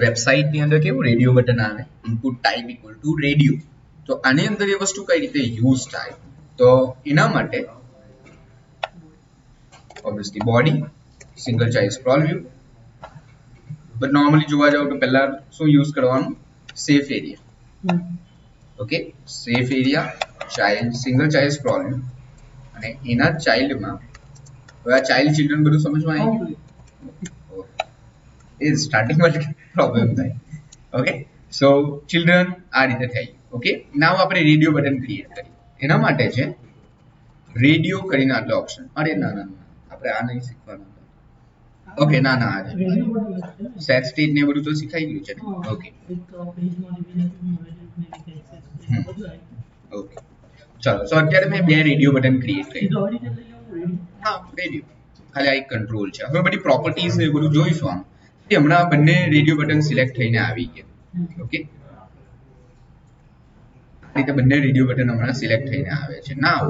વેબસાઇટની અંદર કેવું radio button આવે, input type equal to radio. તો આની અંદર એ વસ્તુ કઈ રીતે યુઝ થાય, તો એના માટે obviously body single child scroll view, but normally જોવા જાવ તો પહેલા શું યુઝ કરવાનું, safe area. Okay, safe area child single child scroll view, અને એના ચાઇલ્ડમાં હવે આ ચાઇલ્ડ ચિલ્ડ્રન બધું સમજમાં આવી ગયું. એ સ્ટાર્ટિંગમાં પ્રોબ્લેમ થાય. ઓકે, સો ચિલ્ડ્રન આ રીતે થાય. ઓકે, નાવ આપણે રેડિયો બટન ક્રિએટ કરી, એના માટે છે રેડિયો કરીને આટલો ઓપ્શન. અરે ના ના ના, આપણે આ નહીં શીખવાનું. ઓકે, ના ના, આ સેટ સ્ટેટ ને બધું તો શીખાઈ ગયું છે ને. ઓકે ઓકે, ચલો. સો અત્યારે મેં બે રેડિયો બટન ક્રિએટ કરી. હા, રેડિયો ખાલી આ એક કંટ્રોલ છે. હવે બધી પ્રોપર્ટીઝ ને બધું જોઈશું. આમ હમણાં બંને રેડિયો બટન સિલેક્ટ થઈને આવી ગયા. ઓકે, રીતે બંને રેડિયો બટન હમણાં સિલેક્ટ થઈને આવે છે. નાઉ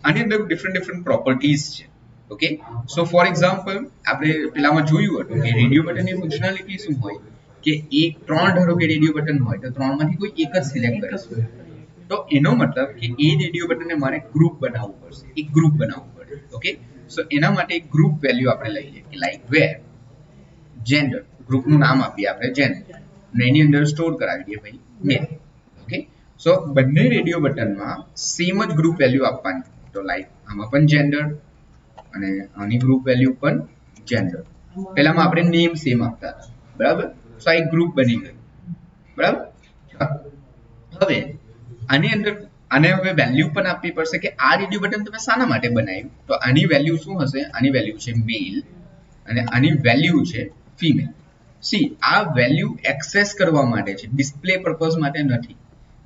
આની અંદર ડિફરન્ટ પ્રોપર્ટીઝ છે. ઓકે, સો ફોર એક્ઝામ્પલ આપણે પેલામાં જોયું હતું કે રેડિયો બટનની ફંક્શનાલિટી શું હોય કે એક ત્રણ ધારો કે રેડિયો બટન હોય તો ત્રણમાંથી કોઈ એક જ સિલેક્ટ કરીશું. તો એનો મતલબ કે એ રેડિયો બટનને મારે ગ્રુપ બનાવવું પડશે, એક ગ્રુપ બનાવવું પડે. ઓકે, સો એના માટે એક ગ્રુપ વેલ્યુ આપણે લઈએ કે લાઈક વેર જેન્ડર, ગ્રુપનું નામ આપીએ આપણે જેન્ડર, અને એની અંદર સ્ટોર કરાવી દઈએ ભાઈ મેલ. ઓકે, સો બંને રેડિયો બટનમાં સેમ જ ગ્રુપ વેલ્યુ આપવાની. તો લાઈક આમાં પણ જેન્ડર અને આની ગ્રુપ વેલ્યુ પણ જેન્ડર. પહેલામાં આપણે નેમ સેમ આપતા હતા, બરાબર. સો આ એક ગ્રુપ બની ગયું, બરાબર. હવે આની અંદર આને હવે વેલ્યુ પણ આપવી પડશે કે આ રેડિયો બટન તમે શાના માટે બનાવ્યું. તો આની વેલ્યુ શું હશે, આની વેલ્યુ છે મેલ અને આની વેલ્યુ છે ફિમેલ. સી, આ વેલ્યુ એક્સેસ કરવા માટે છે, ડિસ્પ્લે પર્પઝ માટે નથી.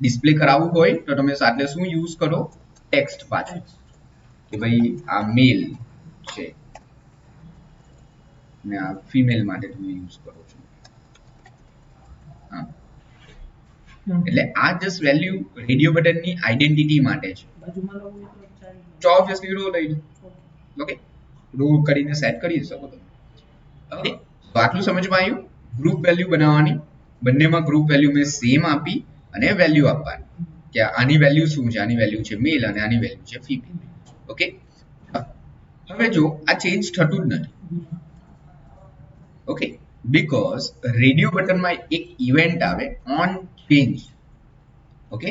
ડિસ્પ્લે કરાવવું હોય તો તમે સાથે શું યુઝ કરો, ટેક્સ્ટ પાછળ કે ભાઈ આ મેલ છે ને આ ફિમેલ માટે તમે યુઝ કરો છો. એટલે આ જસ્ટ વેલ્યુ રેડિયો બટનની આઈડેન્ટિટી માટે છે. તો ઓબ્વિયસલી રો લઈ લો. ઓકે, રો કરીને સેટ કરી શકો તમે. ઓકે, તો આટલું સમજમાં આવ્યું. ગ્રુપ વેલ્યુ બનાવવાની, બંનેમાં ગ્રુપ વેલ્યુ મેં સેમ આપી અને વેલ્યુ આપવાની કે આની વેલ્યુ શું છે, આની વેલ્યુ છે મેલ અને આની વેલ્યુ છે ફિમેલ. ઓકે, હવે જો આ ચેન્જ થતું જ નથી. ઓકે, બીકોઝ રેડિયો બટનમાં એક ઇવેન્ટ આવે ઓન ચેન્જ. ઓકે,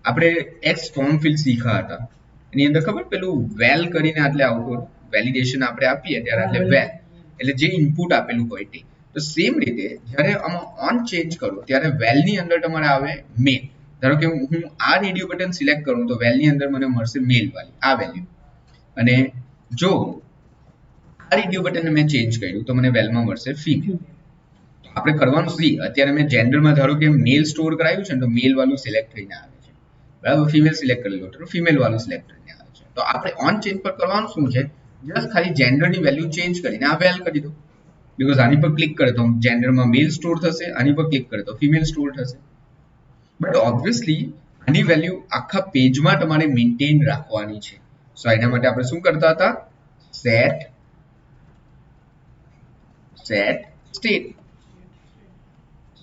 આપણે એક્સ ફોર્મ ફિલ શીખ્યા હતા, એની અંદર ખબર પેલું વેલ કરીને આટલે આવતું વેલિડેશન આપણે આપીએ ત્યારે એટલે વેલ એટલે જે ઇનપુટ આપેલું હોય તે. તો સેમ રીતે જ્યારે આમાં ઓન ચેન્જ કરો ત્યારે વેલની અંદર તમારે આવે મેલ. ધારો કે હું આ રેડિયો બટન સિલેક્ટ કરું તો વેલની અંદર મને મળશે મેલ વાળી આ વેલ્યુ, અને જો આ રેડિયો બટન મેં ચેન્જ કર્યું તો મને વેલમાં મળશે ફિમેલ. આપણે કરવાનું સી, અત્યારે મેં જેન્ડરમાં ધારો કે મેલ સ્ટોર કરાવ્યું છે ને તો મેલ વાળું સિલેક્ટ થઈને આવે છે, બરાબર. ફિમેલ સિલેક્ટ કરી લો તો ફિમેલ વાળું સિલેક્ટ થઈને આવે છે. તો આપણે ઓન ચેન્જ પર કરવાનું શું છે, જસ્ટ ખાલી જેન્ડરની વેલ્યુ ચેન્જ કરીને આ વેલ કરી દો. બીકોઝ આની પર ક્લિક કરે તો જેન્ડરમાં મેલ સ્ટોર થશે, આની પર ક્લિક કરે તો ફિમેલ સ્ટોર થશે. બટ ઓબ્વિયસલી આની વેલ્યુ આખા પેજમાં તમારે મેન્ટેન રાખવાની છે. સો એના માટે આપણે શું કરતા હતા, સેટ સ્ટેટ.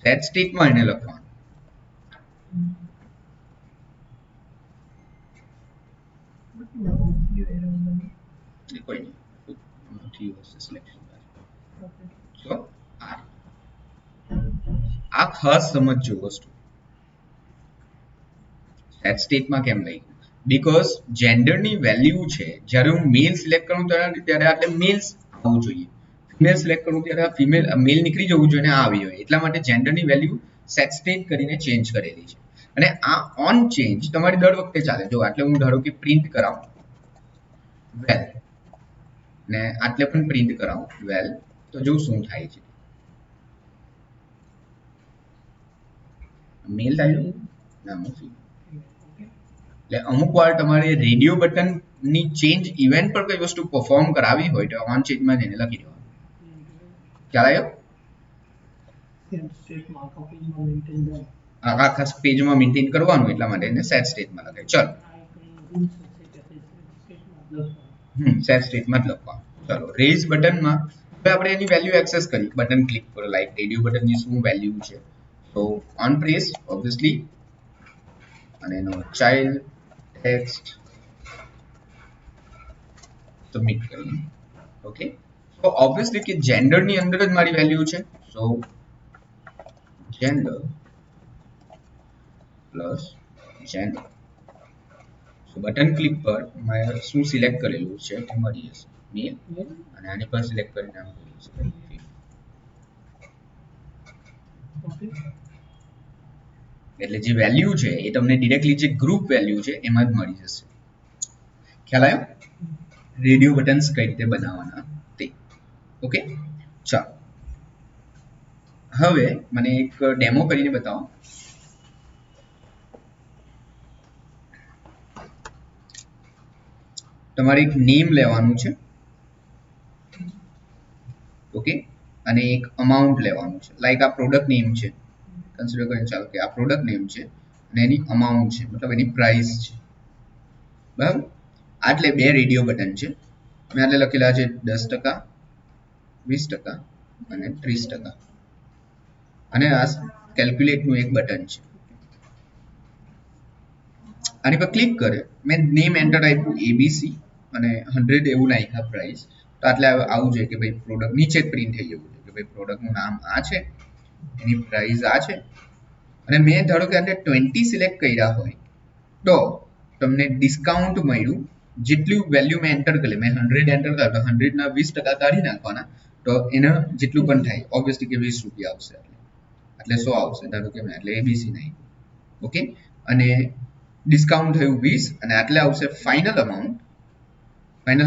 સેટ સ્ટેટમાં એને લખવાનું. કોઈ નહીં, સો આ ખાસ સમજજો વસ્તુ. સેટ સ્ટેટમાં કેમ લઈ, બીકોઝ જેન્ડરની વેલ્યુ છે, જ્યારે હું મેલ સિલેક્ટ કરું ત્યારે આટલે મેલ આવવું જોઈએ, ફિમેલ સિલેક્ટ કરું ત્યારે ફિમેલ મેલ નીકળી જવું જોઈએ ને આ આવી હોય. એટલા માટે જેન્ડરની વેલ્યુ સેટ સ્ટેટ કરીને ચેન્જ કરેલી છે. અને આ ઓન ચેન્જ તમારી દર વખતે ચાલે. જો આટલે હું ધારો કે પ્રિન્ટ કરાવું વેલ ને આટલે પણ પ્રિન્ટ કરાવું વેલ, તો જો શું થાય છે, મેલ થાય ના ફિમેલ. એટલે અમુક વાર તમારે રેડિયો બટન ની ચેન્જ ઇવેન્ટ પર કઈ વસ્તુ પરફોર્મ કરાવી હોય તો ઓન ચેન્જમાં એને લખી દેવાનું. ખ્યાલ આવ્યો? આખા પેજમાં મેન્ટેન કરવાનું, એટલા માટે એને સેટ સ્ટેટમાં લખાય. ચલો, સેટ સ્ટેટમાં જ લખવાનું. ચલો, રેઝ બટનમાં હવે આપણે એની વેલ્યુ એક્સેસ કરી બટન ક્લિક કરો લાઈક રેડિયો બટનની શું વેલ્યુ છે તો ઓન પ્રેસ ઓબ્વિયસલી અને એનો ચાઇલ્ડ ટેક્સ્ટ સબમિટ કરીએ ઓકે તો ઓબ્વિયસલી કે જેન્ડર ની અંદર જ મારી વેલ્યુ છે સો જેન્ડર પ્લસ જેન્ડર સો બટન ક્લિક પર મેં શું સિલેક્ટ કરેલું છે એ મળી જશે મેલ અને આની પર સિલેક્ટ કરીને નામ કર્યું છે એટલે જે વેલ્યુ છે એ તમને ડિરેક્ટલી જે ગ્રુપ વેલ્યુ છે એમાં જ મળી જશે ખ્યાલ આવ્યો રેડિયો બટન્સ કઈ રીતે બનાવવાના તે ઓકે ચાલો હવે મને એક ડેમો કરીને બતાવો તમારે એક નેમ લેવાનું છે ઓકે અને એક અમાઉન્ટ લેવાનું છે લાઈક આ પ્રોડક્ટ નેમ છે કન્સિડર કરીને ચાલો કે આ પ્રોડક્ટ નેમ છે અને એની અમાઉન્ટ છે મતલબ એની પ્રાઇસ છે બરાબર આટલે બે રેડિયો બટન છે મેં આટલે લખેલા છે 10% 20% અને 30% અને આ કેલ્ક્યુલેટનું એક બટન છે આની પર ક્લિક કરે મેં નેમ એન્ટર આપ્યું એબીસી અને 100 એવું નાખ્યા પ્રાઇસ તો આટલે આવું જોઈએ કે ભાઈ પ્રોડક્ટ નીચે પ્રિન્ટ થઈ જવું જોઈએ કે ભાઈ પ્રોડક્ટનું નામ આ છે એની પ્રાઇસ આ છે અને મેં ધારો કે આને 20 સિલેક્ટ કર્યા હોય તો તમને ડિસ્કાઉન્ટ મળ્યું જેટલું વેલ્યુ મેં એન્ટર કરી મેં 100 એન્ટર કર્યા તો 100 ના 20% કાઢી નાખવાના તો એના જેટલું પણ થાય ઓબ્વિયસલી કે 20 રૂપિયા આવશે એટલે 100 આવશે ધારો કે મેં એટલે એબીસી નહીં ઓકે અને ડિસ્કાઉન્ટ થયું 20 અને આટલે આવશે ફાઇનલ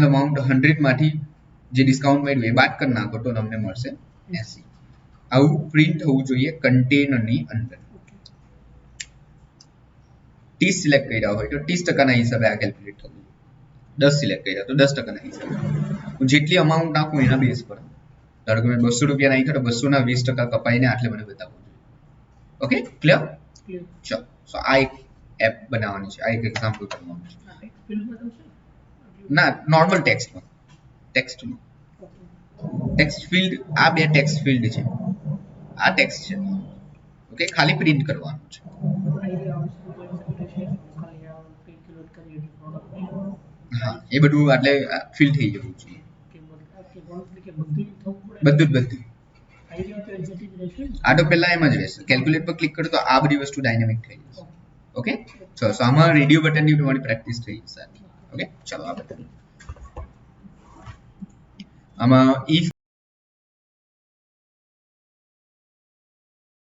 અમાઉન્ટ 100 માંથી જે ડિસ્કાઉન્ટ મળ્યું એ બાદ કરી નાખો તો તમને મળશે 80 આવું પ્રિન્ટ થવું જોઈએ કન્ટેનરની અંદર 30 સિલેક્ટ કર્યા હોય તો 30% ના હિસાબે આ કેલ્ક્યુલેટ થવું 10 સિલેક્ટ કર્યા તો 10% ના હિસાબે હું જેટલી અમાઉન્ટ નાખું એના બેઝ પર ધારો કે મેં 200 રૂપિયા નાખ્યા તો 200 ના 20% કપાઈને આટલે મને બતાવવું જોઈએ ઓકે ક્લિયર ચલો સો આ એક એપ બનાવવાની છે આ એક એક્ઝામ્પલ કરવાનું છે ના નોર્મલ ટેક્સ્ટમાં ટેક્સ્ટ ફિલ્ડ આ બે ટેક્સ્ટ ફિલ્ડ છે આ ટેક્સ્ટ છે ઓકે ખાલી પ્રિન્ટ કરવાનું છે હા એ બધું એટલે ફિલ થઈ જવું જોઈએ બધું આ તો પહેલા એમ જ રહેશે કેલ્ક્યુલેટ પર ક્લિક કરો તો આ બધી વસ્તુ ડાયનેમિક થઈ જશે ઓકે સો આમાં રેડિયો બટનની તમારી પ્રેક્ટિસ થઈ જશે ઓકે ચલો આ બટન આમાં ઇફ